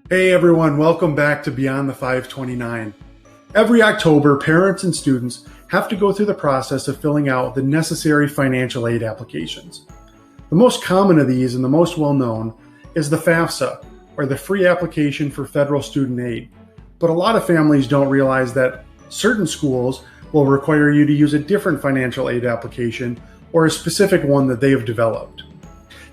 Hey everyone, welcome back to Beyond the 529. Every October, parents and students have to go through the process of filling out the necessary financial aid applications. The most common of these and the most well-known is the FAFSA, or the Free Application for Federal Student Aid. But a lot of families don't realize that certain schools will require you to use a different financial aid application or a specific one that they have developed.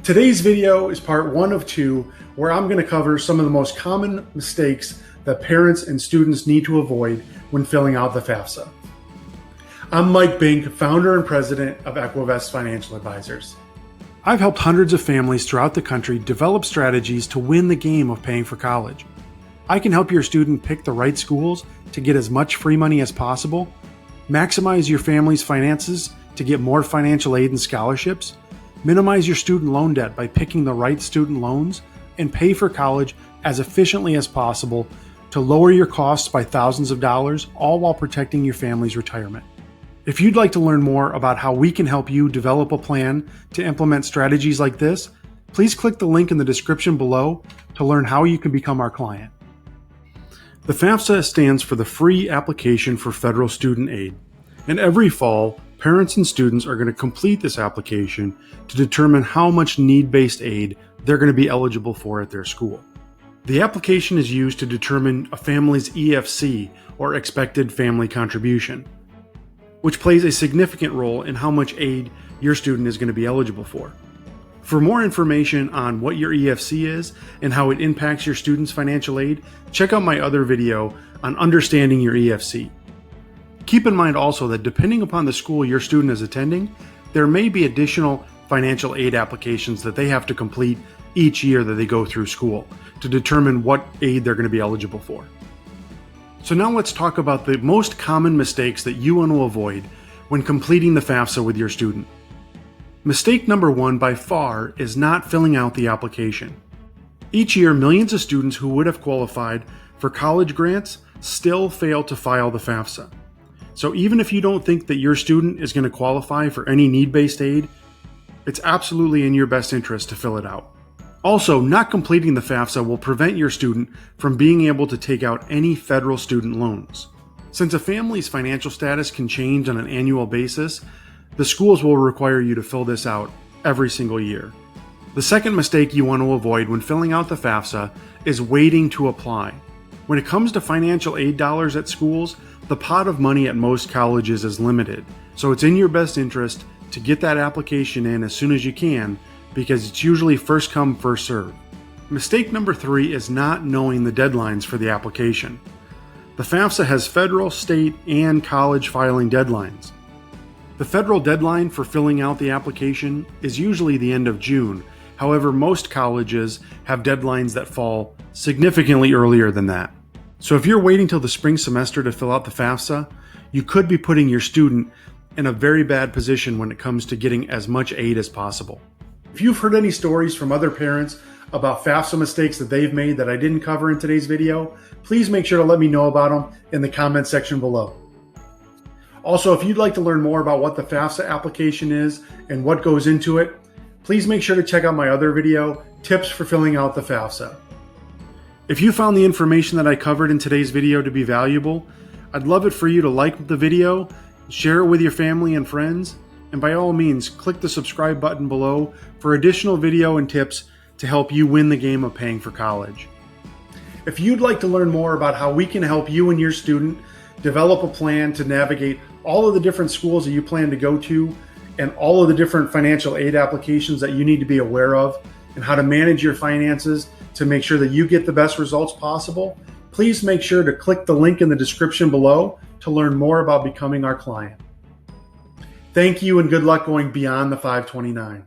Today's video is part one of two, where I'm going to cover some of the most common mistakes that parents and students need to avoid when filling out the FAFSA. I'm Mike Bink, founder and president of Equivest Financial Advisors. I've helped hundreds of families throughout the country develop strategies to win the game of paying for college. I can help your student pick the right schools to get as much free money as possible, maximize your family's finances to get more financial aid and scholarships, minimize your student loan debt by picking the right student loans, and pay for college as efficiently as possible to lower your costs by thousands of dollars, all while protecting your family's retirement. If you'd like to learn more about how we can help you develop a plan to implement strategies like this, please click the link in the description below to learn how you can become our client. The FAFSA stands for the Free Application for Federal Student Aid, and every fall, parents and students are going to complete this application to determine how much need-based aid they're going to be eligible for at their school. The application is used to determine a family's EFC, or expected family contribution, which plays a significant role in how much aid your student is going to be eligible for. For more information on what your EFC is and how it impacts your student's financial aid, check out my other video on understanding your EFC. Keep in mind also that depending upon the school your student is attending, there may be additional financial aid applications that they have to complete each year that they go through school to determine what aid they're going to be eligible for. So now let's talk about the most common mistakes that you want to avoid when completing the FAFSA with your student. Mistake number one by far is not filling out the application. Each year, millions of students who would have qualified for college grants still fail to file the FAFSA. So even if you don't think that your student is going to qualify for any need-based aid, it's absolutely in your best interest to fill it out. Also, not completing the FAFSA will prevent your student from being able to take out any federal student loans. Since a family's financial status can change on an annual basis, the schools will require you to fill this out every single year. The second mistake you want to avoid when filling out the FAFSA is waiting to apply. When it comes to financial aid dollars at schools, the pot of money at most colleges is limited, so it's in your best interest to get that application in as soon as you can, because it's usually first come, first serve. Mistake number three is not knowing the deadlines for the application. The FAFSA has federal, state, and college filing deadlines. The federal deadline for filling out the application is usually the end of June. However, most colleges have deadlines that fall significantly earlier than that. So if you're waiting till the spring semester to fill out the FAFSA, you could be putting your student in a very bad position when it comes to getting as much aid as possible. If you've heard any stories from other parents about FAFSA mistakes that they've made that I didn't cover in today's video, please make sure to let me know about them in the comment section below. Also, if you'd like to learn more about what the FAFSA application is and what goes into it, please make sure to check out my other video, Tips for Filling Out the FAFSA. If you found the information that I covered in today's video to be valuable, I'd love it for you to like the video, share it with your family and friends, and by all means, click the subscribe button below for additional video and tips to help you win the game of paying for college. If you'd like to learn more about how we can help you and your student develop a plan to navigate all of the different schools that you plan to go to and all of the different financial aid applications that you need to be aware of and how to manage your finances to make sure that you get the best results possible, please make sure to click the link in the description below to learn more about becoming our client. Thank you and good luck going beyond the 529.